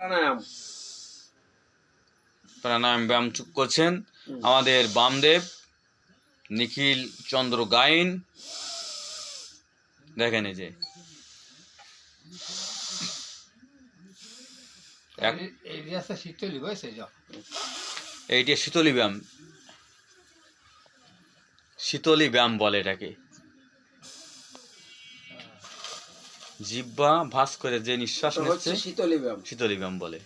প্রাণায়াম প্রাণায়াম ব্যায়াম করছেন আমাদের বামদেব নিখিল চন্দ্র গাইন। দেখেন এই যে এইটা শীতলী ব্যায়াম, শীতলী ব্যায়াম বলে এটাকে। জিহ্বা ভাঁজ করে যে নিঃশ্বাস নিচ্ছে শীতলী ব্যায়াম, শীতলী ব্যায়াম বলে।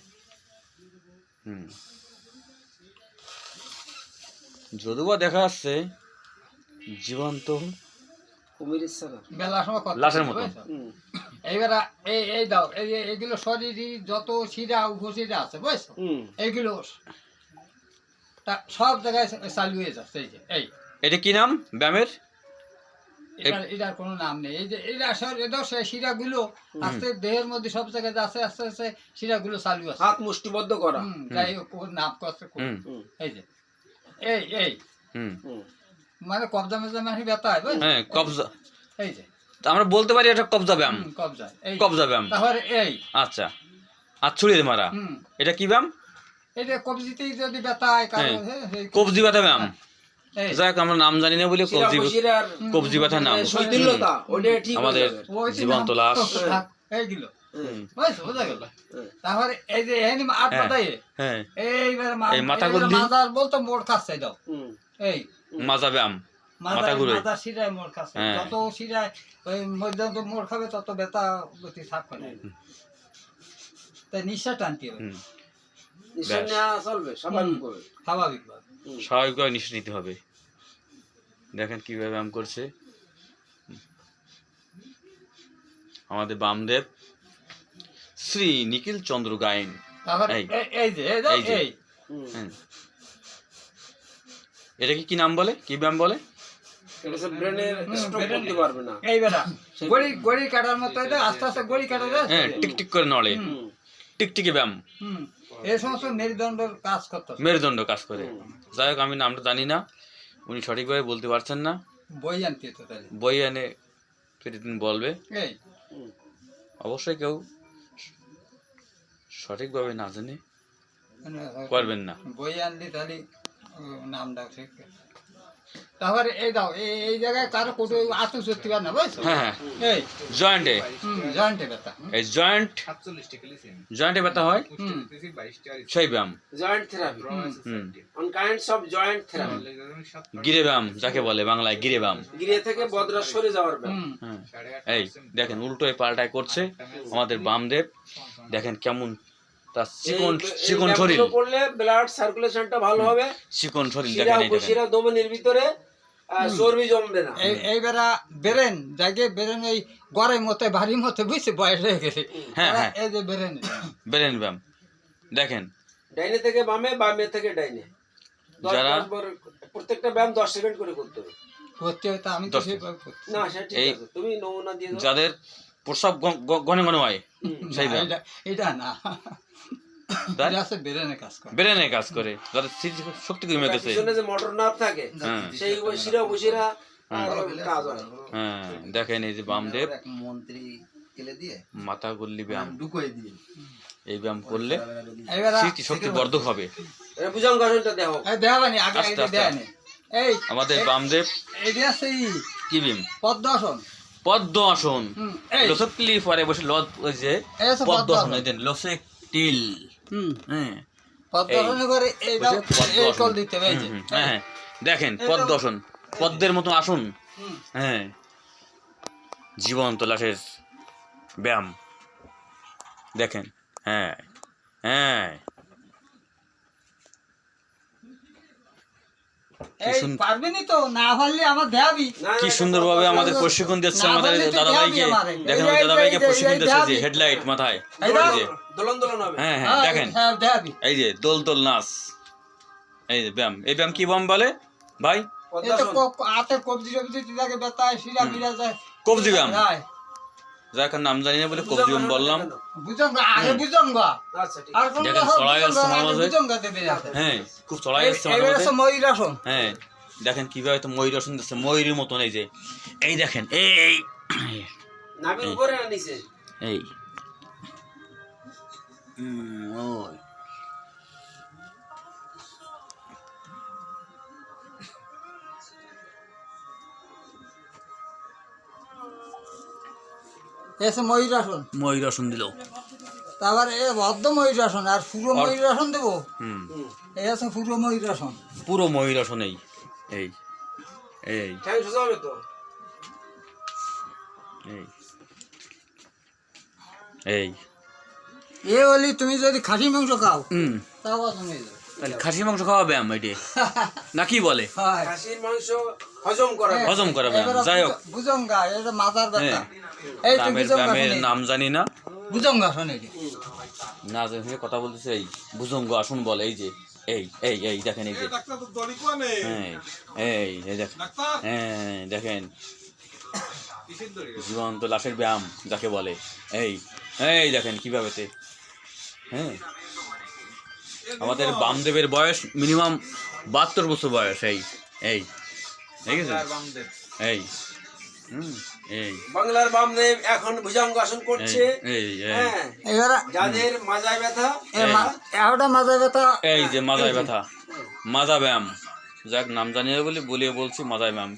যদিও দেখা যাচ্ছে জীবন্ত লাশের মতো। এইবার এই দাও এইগুলো শরীরই যত শিরা উপশিরা আছে বুঝছো, এইগুলো সব জায়গায় চালু হয়ে যাচ্ছে। এই যে এটা কি নাম ব্যায়ামের? এটার কোনো নাম নেই। এই যে এটা সেই শিরাগুলো আস্তে দেহের মধ্যে সব জায়গায় আস্তে আস্তে আস্তে শিরাগুলো চালু আছে। হাত মুষ্টিবদ্ধ করা, যাই হোক নাম করছে। এই যে এই মানে কবজা মেজা মানে ব্যথা হয়। হ্যাঁ কবজা, এই যে আমরা বলতে পারি এটা কবজা ব্যায়াম। কবজা, এই কবজা ব্যায়াম। তারপরে এই আচ্ছা, আর ছুরিয়ে মারা, এটা কি ব্যায়াম? এটা কবজিতেই যদি ব্যথা হয় কারণ কবজি ব্যথা ব্যায়াম। যাক আমরা নাম জানি না বলে কবজি ব্যথা নাম। আমাদের জীবন্ত লাশ এইগুলো বোঝা গেল। তারপরে এই যে আট মাথায় এইবার মাথা গুলি মাথার বলতো মোড় খাচ্ছে দাও। এই মাজা ব্যায়াম, মাথা ঘুরে মাথা শিরায় মোড় খাচ্ছে, যত শিরায় ওই মধ্যে মোড় খাবে তত ব্যথা গতি সাফ করে। তাই নিঃশ্বাস টানতে হবে, স্বাভাবিকভাবে নিঃশ্বাস নিতে হবে। দেখেন কিভাবে ব্যায়াম করছে আমাদের বামদেব শ্রী নিখিল চন্দ্র গাইন। এটা কি নাম বলে, কি ব্যায়াম বলে? টিকটিক করে নড়ে, টিকটিকি ব্যায়াম, মেরুদণ্ড কাজ করে। যাই হোক আমি নামটা জানি না, উনি সঠিকভাবে বলতে পারছেন না। বই এনে প্রতিদিন বলবে। অবশ্যই কেউ সঠিকভাবে না জানে করবেন না। বই আনলি তাহলে নাম ডাক। তারপরে এই দাও এই জায়গায় কারো কোটো আঁচু চড়তে পারে না বুঝছো? হ্যাঁ এই জয়েন্টে, জয়েন্টে ব্যথা, এই জয়েন্টে ব্যথা হয় সেই ব্যায়াম joint therapy, on kinds of joint therapy. গিরে ব্যায়াম যাকে বলে বাংলায়, গিরে ব্যায়াম, গিরে থেকে বদরা সরে যাওয়ার ব্যায়াম। এই দেখেন উল্টোয় পাল্টায় করছে আমাদের বামদেব। দেখেন কেমন তার চিকন শরীর, করলে ব্লাড সার্কুলেশনটা ভালো হবে, চিকন শরীর। দেখেন এই শিরা ধমনির ভিতরে চর্বি জমবে না। এইবারা বেরেন জায়গায় বেরেন এই গড়ের মতো ভারী মতো বুঝছে, বয়স হয়ে গেছে। হ্যাঁ হ্যাঁ এই যে বেরেন ব্যায়াম দেখেন, ডাইনে থেকে বামে, বামে থেকে ডাইনে। যারা প্রত্যেকটা ব্যায়াম 10 সেকেন্ড করে করতে হবে। করতে হয় তা আমি তো না সেটা ঠিক আছে, তুমি নমুনা দিয়ে দাও। যাদের প্রস্রাব ঘন ঘন হয় সেই ব্যায়াম এটা না, বেরেনে কাজ করে। যাদের শক্তি কমে গেছে, পিছনে যে মোটর নার্ভ থাকে সেই শিরা উপশিরা কাজ হয়। হ্যাঁ দেখেন এই যে বামদেব মন্ত্রী কেলে দিয়ে মাথা গুল্লি ব্যায়াম ঢুকিয়ে দিয়ে এই ব্যায়াম করলে স্মৃতি শক্তি বর্ধক হবে। ভুজঙ্গাসনটা দেখো, দেখাবানি আগে আস্তে আস্তে। দেখানি। এই আমাদের বামদেব এইটা আছে কি ব্যায়াম? পদ্মাসন। পদ্মাসন, লসকলি পরে বসে লত ওই যে পদ্মাসন দেন লসে টিল। হ্যাঁ পদ্মাসন করে এই দাও এই কল দিতে হবে। এই যে হ্যাঁ দেখেন পদ্মাসন, পদ্মের মতো আসন। হ্যাঁ জীবন্ত লাশের ব্যায়াম দেখেন। হ্যাঁ হ্যাঁ কি সুন্দর ভাবে আমাদের প্রশিক্ষণ দিচ্ছে আমাদের দাদাভাইকে। দেখেন ওই দাদাভাইকে প্রশিক্ষণ দিচ্ছে যে হেডলাইট মাথায়, হ্যাঁ হ্যাঁ দেখেন এই যে দোল দোল নাচ, এই যে ব্যায়াম। এই ব্যায়াম কি ব্যায়াম বলে ভাই? কবজি ব্যায়াম। যাক নাম জানি না বলে কবজি ব্যায়াম বললাম। দেখেন চড়াই আসছে আমার মাঝে, হ্যাঁ খুব চড়াই আসছে আমার মাঝে। হ্যাঁ দেখেন কিভাবে তো ময়ূর আসন দিচ্ছে, ময়ূরের মতন। এই যে এই দেখেন এই ওই এসে ময়ূরাসন, ময়ূরাসন দিল। তারপর এ বদ্ধ ময়ূরাসন আর পুরো ময়ূরাসন দেবো। হুম, এই আছে পুরো ময়ূরাসন। পুরো ময়ূরাসন এই এই এই ঠ্যাং সোজা হবে তো। এই এই এ বলি তুমি যদি খাসি মাংস খাও হুম, তাও তুমি তাহলে খাসি মাংস খাওয়া ব্যায়াম এটি না কি বলে? হয় খাসির মাংস হজম করা যায়। হজম করা ব্যায়াম। যাই হোক, ভুজঙ্গা, এটা মাথার ব্যথা। এই তো নামের ভুজঙ্গাসন, ব্যায়ামের নাম জানি না, ভুজঙ্গাসন এটি। না জেনে কথা বলতেছে। এই ভুজঙ্গ আসন বলে। এই যে এই এই এই দেখেন, এই যে এই দেখেন, হ্যাঁ দেখেন, জীবন্ত লাশের ব্যায়াম যাকে বলে। এই এই দেখেন কিভাবে। হ্যাঁ, আমাদের বামদেবের বয়স মিনিমাম 72 বছর বয়স। এই এই দেখেছেন, এই এই বাংলার বামদেব এখন ভুজঙ্গাসন করছে। এই এই হ্যাঁ, এবার যাদের মাজায় ব্যথা, একটা মাথা ব্যথা, এই যে মাজায় ব্যথা, মাজা ব্যায়াম, যাক নাম জানিয়ে বলি বলিয়ে বলছি মাজায় ব্যায়াম।